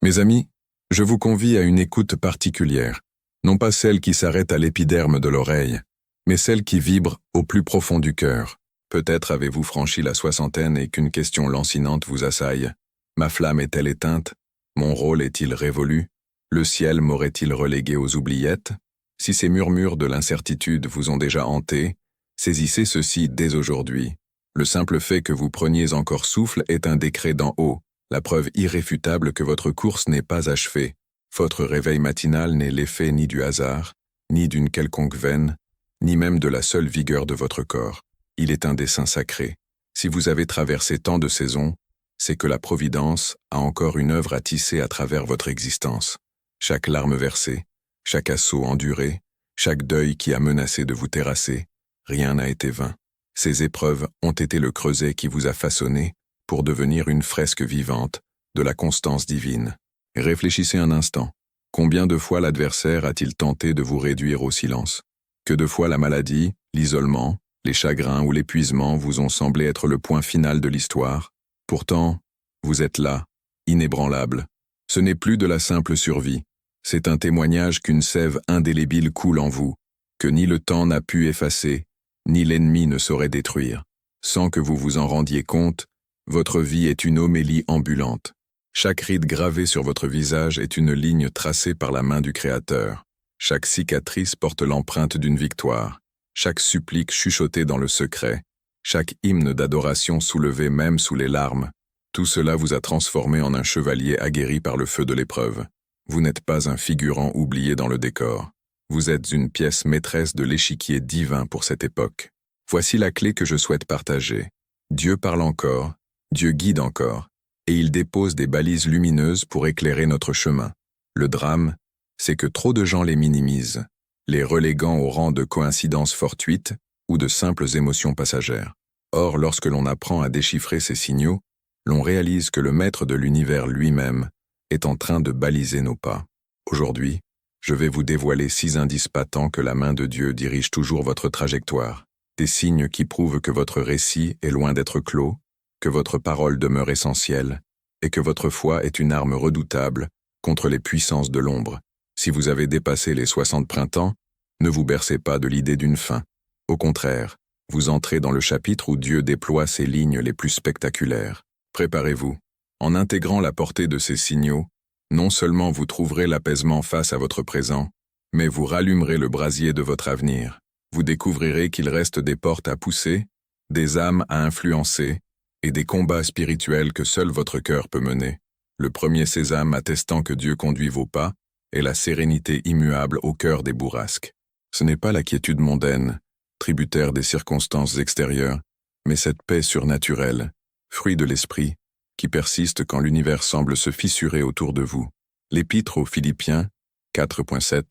Mes amis, je vous convie à une écoute particulière, non pas celle qui s'arrête à l'épiderme de l'oreille, mais celle qui vibre au plus profond du cœur. Peut-être avez-vous franchi la soixantaine et qu'une question lancinante vous assaille. Ma flamme est-elle éteinte? Mon rôle est-il révolu? Le ciel m'aurait-il relégué aux oubliettes? Si ces murmures de l'incertitude vous ont déjà hanté, saisissez ceci dès aujourd'hui. Le simple fait que vous preniez encore souffle est un décret d'en haut, la preuve irréfutable que votre course n'est pas achevée. Votre réveil matinal n'est l'effet ni du hasard, ni d'une quelconque veine, ni même de la seule vigueur de votre corps. Il est un dessein sacré. Si vous avez traversé tant de saisons, c'est que la Providence a encore une œuvre à tisser à travers votre existence. Chaque larme versée, chaque assaut enduré, chaque deuil qui a menacé de vous terrasser, rien n'a été vain. Ces épreuves ont été le creuset qui vous a façonné pour devenir une fresque vivante de la constance divine. Réfléchissez un instant. Combien de fois l'adversaire a-t-il tenté de vous réduire au silence? Que de fois la maladie, l'isolement, les chagrins ou l'épuisement vous ont semblé être le point final de l'histoire? Pourtant, vous êtes là, inébranlable. Ce n'est plus de la simple survie. C'est un témoignage qu'une sève indélébile coule en vous, que ni le temps n'a pu effacer, ni l'ennemi ne saurait détruire. Sans que vous vous en rendiez compte, votre vie est une homélie ambulante. Chaque ride gravée sur votre visage est une ligne tracée par la main du Créateur. Chaque cicatrice porte l'empreinte d'une victoire. Chaque supplique chuchotée dans le secret. Chaque hymne d'adoration soulevé même sous les larmes. Tout cela vous a transformé en un chevalier aguerri par le feu de l'épreuve. Vous n'êtes pas un figurant oublié dans le décor. Vous êtes une pièce maîtresse de l'échiquier divin pour cette époque. Voici la clé que je souhaite partager. Dieu parle encore, Dieu guide encore, et il dépose des balises lumineuses pour éclairer notre chemin. Le drame, c'est que trop de gens les minimisent, les reléguant au rang de coïncidences fortuites ou de simples émotions passagères. Or, lorsque l'on apprend à déchiffrer ces signaux, l'on réalise que le maître de l'univers lui-même est en train de baliser nos pas. Aujourd'hui, je vais vous dévoiler 6 indices patents que la main de Dieu dirige toujours votre trajectoire. Des signes qui prouvent que votre récit est loin d'être clos, que votre parole demeure essentielle, et que votre foi est une arme redoutable contre les puissances de l'ombre. Si vous avez dépassé les 60 printemps, ne vous bercez pas de l'idée d'une fin. Au contraire, vous entrez dans le chapitre où Dieu déploie ses lignes les plus spectaculaires. Préparez-vous. En intégrant la portée de ces signaux, non seulement vous trouverez l'apaisement face à votre présent, mais vous rallumerez le brasier de votre avenir. Vous découvrirez qu'il reste des portes à pousser, des âmes à influencer, et des combats spirituels que seul votre cœur peut mener. Le premier sésame attestant que Dieu conduit vos pas est la sérénité immuable au cœur des bourrasques. Ce n'est pas la quiétude mondaine, tributaire des circonstances extérieures, mais cette paix surnaturelle, fruit de l'esprit, qui persiste quand l'univers semble se fissurer autour de vous. L'Épître aux Philippiens, 4.7,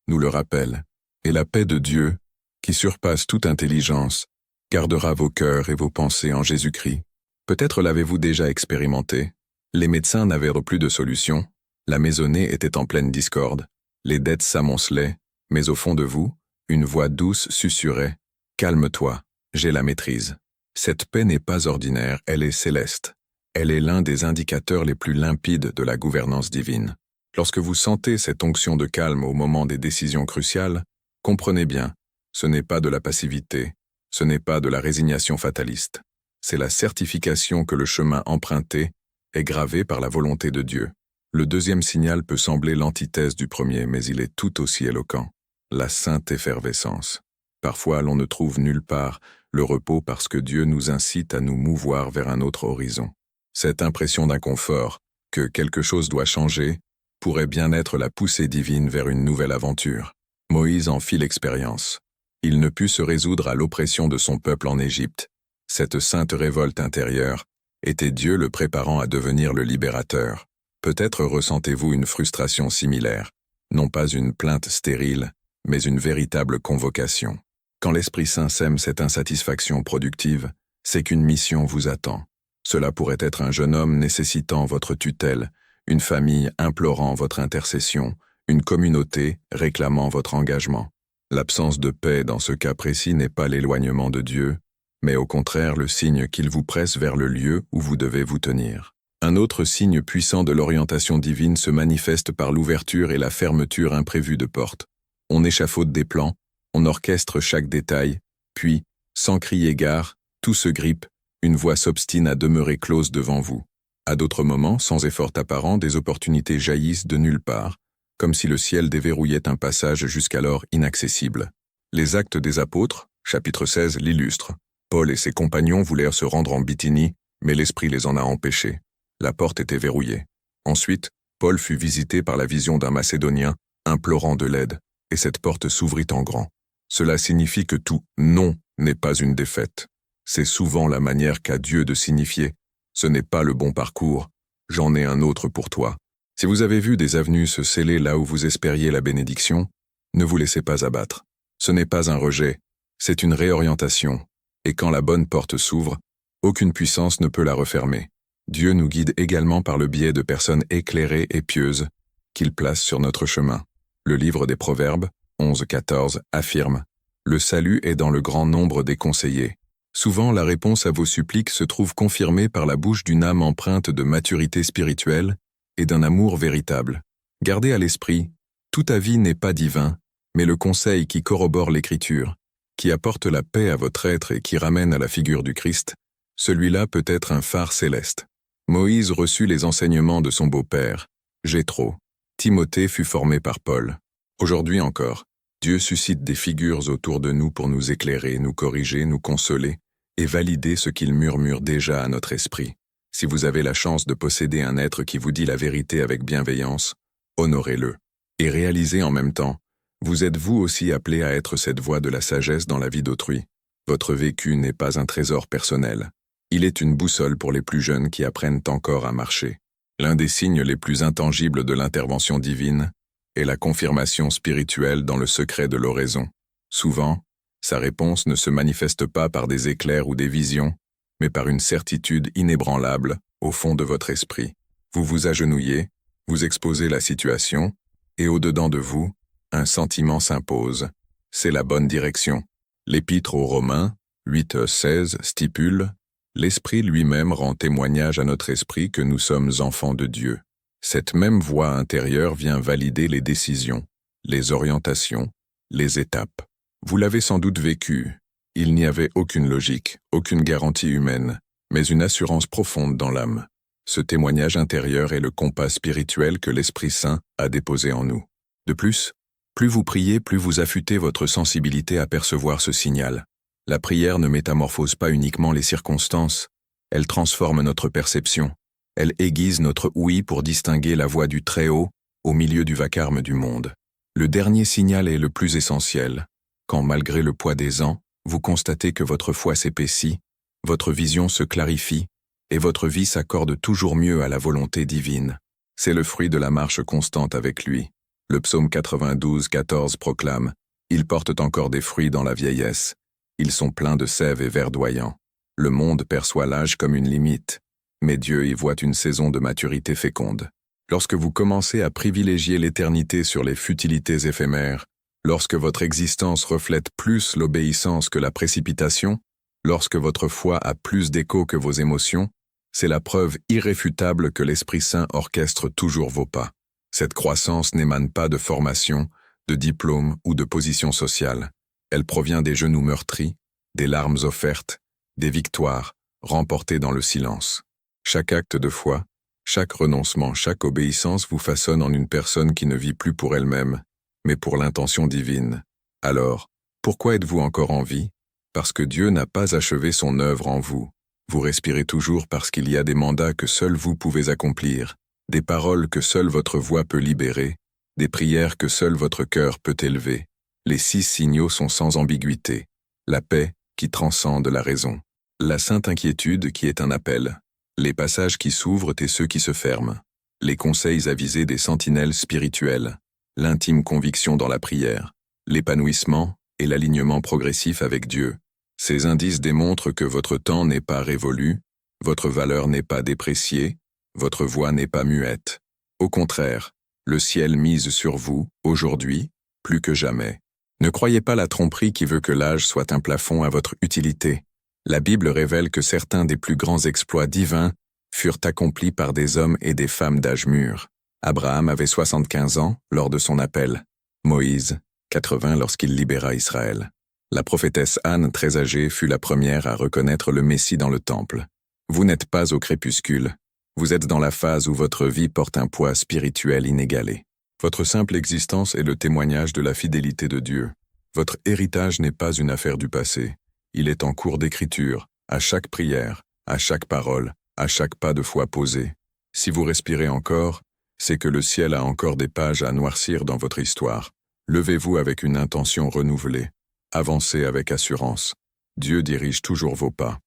nous le rappelle. Et la paix de Dieu, qui surpasse toute intelligence, gardera vos cœurs et vos pensées en Jésus-Christ. Peut-être l'avez-vous déjà expérimenté. Les médecins n'avaient plus de solution, la maisonnée était en pleine discorde, les dettes s'amoncelaient, mais au fond de vous, une voix douce susurrait « Calme-toi, j'ai la maîtrise ». Cette paix n'est pas ordinaire, elle est céleste. Elle est l'un des indicateurs les plus limpides de la gouvernance divine. Lorsque vous sentez cette onction de calme au moment des décisions cruciales, comprenez bien, ce n'est pas de la passivité, ce n'est pas de la résignation fataliste. C'est la certification que le chemin emprunté est gravé par la volonté de Dieu. Le deuxième signal peut sembler l'antithèse du premier, mais il est tout aussi éloquent. La sainte effervescence. Parfois, l'on ne trouve nulle part le repos parce que Dieu nous incite à nous mouvoir vers un autre horizon. Cette impression d'inconfort, que quelque chose doit changer, pourrait bien être la poussée divine vers une nouvelle aventure. Moïse en fit l'expérience. Il ne put se résoudre à l'oppression de son peuple en Égypte. Cette sainte révolte intérieure était Dieu le préparant à devenir le libérateur. Peut-être ressentez-vous une frustration similaire, non pas une plainte stérile, mais une véritable convocation. Quand l'Esprit Saint sème cette insatisfaction productive, c'est qu'une mission vous attend. Cela pourrait être un jeune homme nécessitant votre tutelle, une famille implorant votre intercession, une communauté réclamant votre engagement. L'absence de paix dans ce cas précis n'est pas l'éloignement de Dieu, mais au contraire le signe qu'il vous presse vers le lieu où vous devez vous tenir. Un autre signe puissant de l'orientation divine se manifeste par l'ouverture et la fermeture imprévue de portes. On échafaude des plans, on orchestre chaque détail, puis, sans crier gare, tout se grippe, une voie s'obstine à demeurer close devant vous. À d'autres moments, sans effort apparent, des opportunités jaillissent de nulle part, comme si le ciel déverrouillait un passage jusqu'alors inaccessible. Les Actes des Apôtres, chapitre 16, l'illustrent. Paul et ses compagnons voulèrent se rendre en Bithynie, mais l'Esprit les en a empêchés. La porte était verrouillée. Ensuite, Paul fut visité par la vision d'un Macédonien, implorant de l'aide, et cette porte s'ouvrit en grand. Cela signifie que tout « non » n'est pas une défaite. C'est souvent la manière qu'a Dieu de signifier « ce n'est pas le bon parcours, j'en ai un autre pour toi ». Si vous avez vu des avenues se sceller là où vous espériez la bénédiction, ne vous laissez pas abattre. Ce n'est pas un rejet, c'est une réorientation, et quand la bonne porte s'ouvre, aucune puissance ne peut la refermer. Dieu nous guide également par le biais de personnes éclairées et pieuses qu'il place sur notre chemin. Le livre des Proverbes, 11-14, affirme « Le salut est dans le grand nombre des conseillers ». Souvent, la réponse à vos suppliques se trouve confirmée par la bouche d'une âme empreinte de maturité spirituelle et d'un amour véritable. Gardez à l'esprit, tout avis n'est pas divin, mais le conseil qui corrobore l'Écriture, qui apporte la paix à votre être et qui ramène à la figure du Christ, celui-là peut être un phare céleste. Moïse reçut les enseignements de son beau-père, Jéthro. Timothée fut formé par Paul. Aujourd'hui encore, Dieu suscite des figures autour de nous pour nous éclairer, nous corriger, nous consoler et valider ce qu'il murmure déjà à notre esprit. Si vous avez la chance de posséder un être qui vous dit la vérité avec bienveillance, honorez-le. Et réalisez en même temps, vous êtes vous aussi appelé à être cette voix de la sagesse dans la vie d'autrui. Votre vécu n'est pas un trésor personnel. Il est une boussole pour les plus jeunes qui apprennent encore à marcher. L'un des signes les plus intangibles de l'intervention divine est la confirmation spirituelle dans le secret de l'oraison. Souvent, sa réponse ne se manifeste pas par des éclairs ou des visions, mais par une certitude inébranlable au fond de votre esprit. Vous vous agenouillez, vous exposez la situation, et au-dedans de vous, un sentiment s'impose. C'est la bonne direction. L'Épître aux Romains, 8-16, stipule « L'Esprit lui-même rend témoignage à notre esprit que nous sommes enfants de Dieu. Cette même voix intérieure vient valider les décisions, les orientations, les étapes. Vous l'avez sans doute vécu. Il n'y avait aucune logique, aucune garantie humaine, mais une assurance profonde dans l'âme. Ce témoignage intérieur est le compas spirituel que l'Esprit Saint a déposé en nous. De plus vous priez, plus vous affûtez votre sensibilité à percevoir ce signal. La prière ne métamorphose pas uniquement les circonstances, elle transforme notre perception. Elle aiguise notre ouïe pour distinguer la voix du Très-Haut au milieu du vacarme du monde. Le dernier signal est le plus essentiel. Quand, malgré le poids des ans, vous constatez que votre foi s'épaissit, votre vision se clarifie et votre vie s'accorde toujours mieux à la volonté divine. C'est le fruit de la marche constante avec lui. Le psaume 92-14 proclame « Ils portent encore des fruits dans la vieillesse. Ils sont pleins de sève et verdoyants. Le monde perçoit l'âge comme une limite, mais Dieu y voit une saison de maturité féconde. » Lorsque vous commencez à privilégier l'éternité sur les futilités éphémères, lorsque votre existence reflète plus l'obéissance que la précipitation, lorsque votre foi a plus d'écho que vos émotions, c'est la preuve irréfutable que l'Esprit Saint orchestre toujours vos pas. Cette croissance n'émane pas de formation, de diplôme ou de position sociale. Elle provient des genoux meurtris, des larmes offertes, des victoires remportées dans le silence. Chaque acte de foi, chaque renoncement, chaque obéissance vous façonne en une personne qui ne vit plus pour elle-même, mais pour l'intention divine. Alors, pourquoi êtes-vous encore en vie? Parce que Dieu n'a pas achevé son œuvre en vous. Vous respirez toujours parce qu'il y a des mandats que seul vous pouvez accomplir, des paroles que seule votre voix peut libérer, des prières que seul votre cœur peut élever. Les 6 signaux sont sans ambiguïté. La paix qui transcende la raison. La sainte inquiétude qui est un appel. Les passages qui s'ouvrent et ceux qui se ferment. Les conseils avisés des sentinelles spirituelles. L'intime conviction dans la prière. L'épanouissement et l'alignement progressif avec Dieu. Ces indices démontrent que votre temps n'est pas révolu, votre valeur n'est pas dépréciée, votre voix n'est pas muette. Au contraire, le ciel mise sur vous, aujourd'hui, plus que jamais. Ne croyez pas la tromperie qui veut que l'âge soit un plafond à votre utilité. La Bible révèle que certains des plus grands exploits divins furent accomplis par des hommes et des femmes d'âge mûr. Abraham avait 75 ans lors de son appel, Moïse, 80 lorsqu'il libéra Israël. La prophétesse Anne, très âgée, fut la première à reconnaître le Messie dans le temple. Vous n'êtes pas au crépuscule, vous êtes dans la phase où votre vie porte un poids spirituel inégalé. Votre simple existence est le témoignage de la fidélité de Dieu. Votre héritage n'est pas une affaire du passé, il est en cours d'écriture, à chaque prière, à chaque parole, à chaque pas de foi posé. Si vous respirez encore, c'est que le ciel a encore des pages à noircir dans votre histoire. Levez-vous avec une intention renouvelée. Avancez avec assurance. Dieu dirige toujours vos pas.